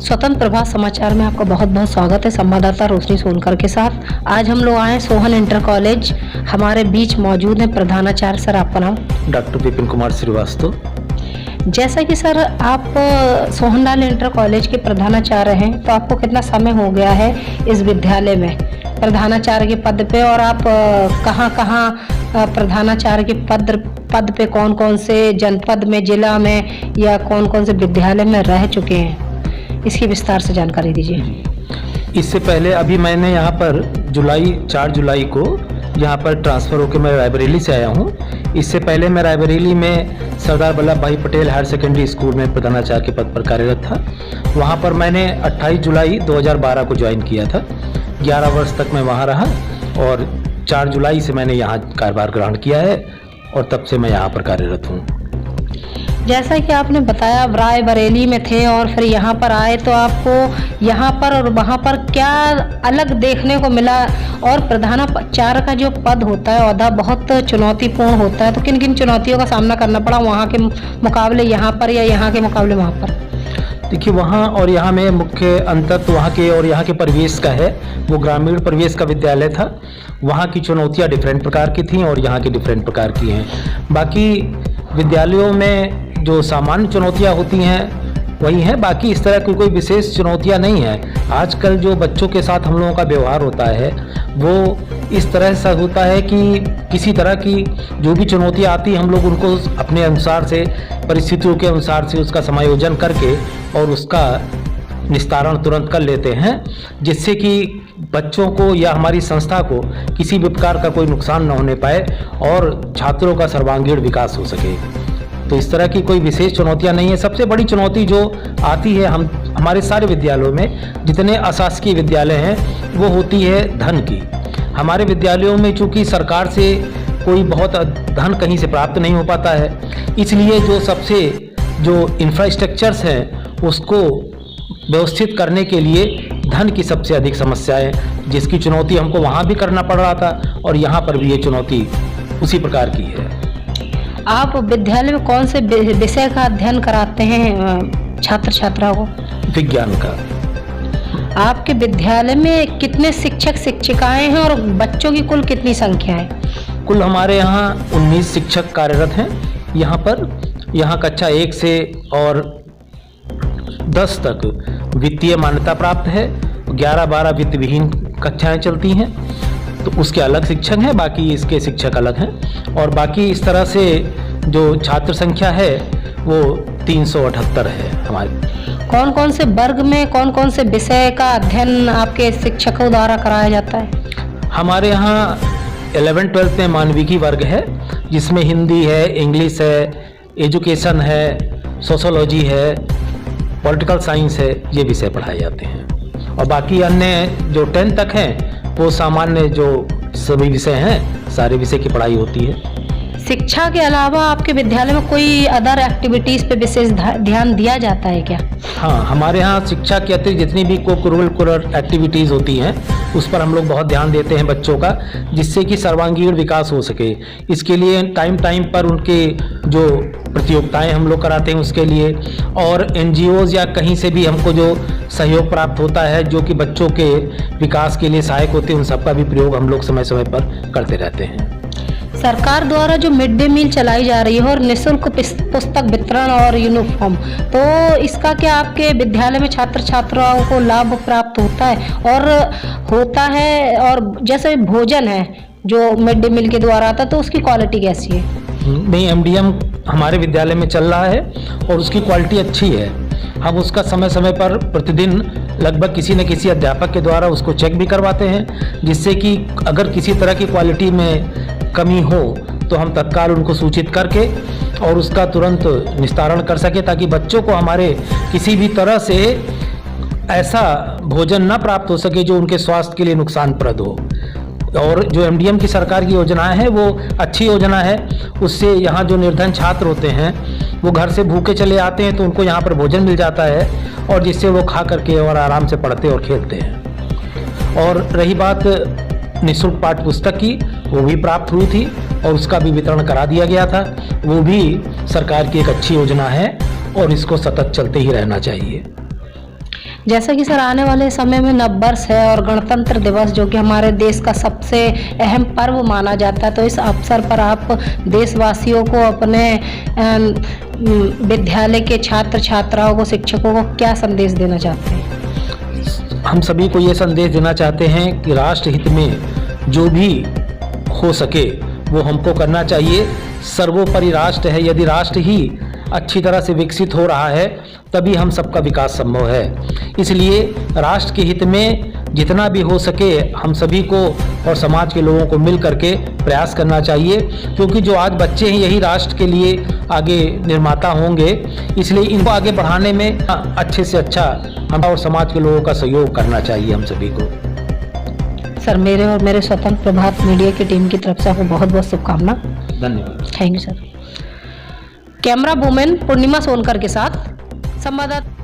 स्वतंत्र प्रभात समाचार में आपका बहुत बहुत स्वागत है। संवाददाता रोशनी सोनकर के साथ आज हम लोग आए सोहन इंटर कॉलेज। हमारे बीच मौजूद हैं प्रधानाचार्य। सर, आपका नाम? डॉक्टर विपिन कुमार श्रीवास्तव। जैसा कि सर आप सोहनलाल इंटर कॉलेज के प्रधानाचार्य हैं, तो आपको कितना समय हो गया है इस विद्यालय में प्रधानाचार्य के पद पे, और आप कहाँ प्रधानाचार्य के पद पे कौन कौन से जनपद में, जिला में या कौन कौन से विद्यालय में रह चुके हैं, इसकी विस्तार से जानकारी दीजिए। इससे पहले अभी मैंने यहाँ पर 4 जुलाई को यहाँ पर ट्रांसफ़र होकर मैं रायबरेली से आया हूँ। इससे पहले मैं रायबरेली में सरदार वल्लभ भाई पटेल हायर सेकेंडरी स्कूल में प्रधानाचार्य के पद पर कार्यरत था। वहाँ पर मैंने 28 जुलाई 2012 को ज्वाइन किया था। 11 वर्ष तक मैं वहाँ रहा और 4 जुलाई से मैंने यहाँ कार्यभार ग्रहण किया है और तब से मैं यहाँ पर कार्यरत हूँ। जैसा कि आपने बताया आप रायबरेली में थे और फिर यहाँ पर आए, तो आपको यहाँ पर और वहाँ पर क्या अलग देखने को मिला? और प्रधानाचार्य का जो पद होता है, ओहदा बहुत चुनौतीपूर्ण होता है, तो किन किन चुनौतियों का सामना करना पड़ा वहाँ के मुकाबले यहाँ पर या यहाँ के मुकाबले वहाँ पर? देखिए, वहाँ और यहाँ में मुख्य अंतर तो वहाँ के और यहाँ के परिवेश का है। वो ग्रामीण परिवेश का विद्यालय था। वहाँ की चुनौतियाँ डिफरेंट प्रकार की थीं और यहाँ की डिफरेंट प्रकार की हैं। बाकी विद्यालयों में जो सामान्य चुनौतियाँ होती हैं वही हैं, बाकी इस तरह की कोई विशेष चुनौतियाँ नहीं हैं। आजकल जो बच्चों के साथ हम लोगों का व्यवहार होता है वो इस तरह से होता है कि किसी तरह की जो भी चुनौतियाँ आती हैं हम लोग उनको अपने अनुसार से, परिस्थितियों के अनुसार से उसका समायोजन करके और उसका निस्तारण तुरंत कर लेते हैं, जिससे कि बच्चों को या हमारी संस्था को किसी भी प्रकार का कोई नुकसान न होने पाए और छात्रों का सर्वांगीण विकास हो सके। तो इस तरह की कोई विशेष चुनौतियां नहीं है। सबसे बड़ी चुनौती जो आती है हमारे सारे विद्यालयों में, जितने अशासकीय विद्यालय हैं, वो होती है धन की। हमारे विद्यालयों में चूँकि सरकार से कोई बहुत धन कहीं से प्राप्त नहीं हो पाता है, इसलिए जो इंफ्रास्ट्रक्चर्स हैं उसको व्यवस्थित करने के लिए धन की सबसे अधिक समस्या है, जिसकी चुनौती हमको वहाँ भी करना पड़ रहा था और यहाँ पर भी ये चुनौती उसी प्रकार की है। आप विद्यालय में कौन से विषय का अध्ययन कराते हैं छात्र छात्राओं को? विज्ञान का। आपके विद्यालय में कितने शिक्षक शिक्षिकाएं हैं और बच्चों की कुल कितनी संख्या है? कुल हमारे यहाँ 19 शिक्षक कार्यरत हैं यहाँ पर। यहाँ कक्षा 1 से और 10 तक वित्तीय मान्यता प्राप्त है। 11-12 वित्त विहीन कक्षाएं चलती हैं, तो उसके अलग शिक्षक हैं, बाकी इसके शिक्षक अलग हैं। और बाकी इस तरह से जो छात्र संख्या है वो 378 है हमारे। कौन कौन से वर्ग में कौन कौन से विषय का अध्ययन आपके शिक्षकों द्वारा कराया जाता है? हमारे यहाँ 11-12 में मानविकी वर्ग है, जिसमें हिंदी है, इंग्लिश है, एजुकेशन है, सोशोलॉजी है, पॉलिटिकल साइंस है, ये विषय पढ़ाए जाते हैं। और बाकी अन्य जो 10 तक हैं वो सामान्य जो सभी विषय हैं, सारे विषय की पढ़ाई होती है। शिक्षा के अलावा आपके विद्यालय में कोई अदर एक्टिविटीज़ पे विशेष ध्यान दिया जाता है क्या? हाँ, हमारे यहाँ शिक्षा के अतिरिक्त जितनी भी को-करिकुलर एक्टिविटीज़ होती हैं उस पर हम लोग बहुत ध्यान देते हैं बच्चों का, जिससे कि सर्वांगीण विकास हो सके। इसके लिए टाइम पर उनके जो प्रतियोगिताएं हम लोग कराते हैं उसके लिए, और NGOs या कहीं से भी हमको जो सहयोग प्राप्त होता है जो कि बच्चों के विकास के लिए सहायक होते हैं, उन सबका भी प्रयोग हम लोग समय समय पर करते रहते हैं। सरकार द्वारा जो मिड डे मील चलाई जा रही है और निःशुल्क पुस्तक वितरण और यूनिफॉर्म, तो इसका क्या आपके विद्यालय में छात्र छात्राओं को लाभ प्राप्त होता है? और जैसे भोजन है जो मिड डे मील के द्वारा आता है, तो उसकी क्वालिटी कैसी है? नहीं, MDM हमारे विद्यालय में चल रहा है और उसकी क्वालिटी अच्छी है। हम उसका समय समय पर प्रतिदिन लगभग किसी न किसी अध्यापक के द्वारा उसको चेक भी करवाते हैं, जिससे कि अगर किसी तरह की क्वालिटी में कमी हो तो हम तत्काल उनको सूचित करके और उसका तुरंत निस्तारण कर सके, ताकि बच्चों को हमारे किसी भी तरह से ऐसा भोजन न प्राप्त हो सके जो उनके स्वास्थ्य के लिए नुकसानप्रद हो। और जो MDM की सरकार की योजनाएं हैं वो अच्छी योजना है। उससे यहाँ जो निर्धन छात्र होते हैं वो घर से भूखे चले आते हैं, तो उनको यहाँ पर भोजन मिल जाता है और जिससे वो खा करके और आराम से पढ़ते और खेलते हैं। और रही बात निःशुल्क पाठ्य पुस्तक की, वो भी प्राप्त हुई थी और उसका भी वितरण करा दिया गया था। वो भी सरकार की एक अच्छी योजना है और इसको सतत चलते ही रहना चाहिए। जैसा कि सर आने वाले समय में नववर्ष है और गणतंत्र दिवस जो कि हमारे देश का सबसे अहम पर्व माना जाता है, तो इस अवसर पर आप देशवासियों को, अपने विद्यालय के छात्र छात्राओं को, शिक्षकों को क्या संदेश देना चाहते हैं? हम सभी को ये संदेश देना चाहते हैं कि राष्ट्र हित में जो भी हो सके वो हमको करना चाहिए। सर्वोपरि राष्ट्र है, यदि राष्ट्र ही अच्छी तरह से विकसित हो रहा है तभी हम सबका विकास संभव है। इसलिए राष्ट्र के हित में जितना भी हो सके हम सभी को और समाज के लोगों को मिल करके प्रयास करना चाहिए, क्योंकि जो आज बच्चे हैं यही राष्ट्र के लिए आगे निर्माता होंगे। इसलिए इनको आगे बढ़ाने में अच्छे से अच्छा हम और समाज के लोगों का सहयोग करना चाहिए हम सभी को। सर मेरे और मेरे स्वतंत्र प्रभात मीडिया की टीम की तरफ से आपको बहुत बहुत शुभकामना। धन्यवाद। Thank you sir. Camera woman Purnima Sonkar के साथ संवाददाता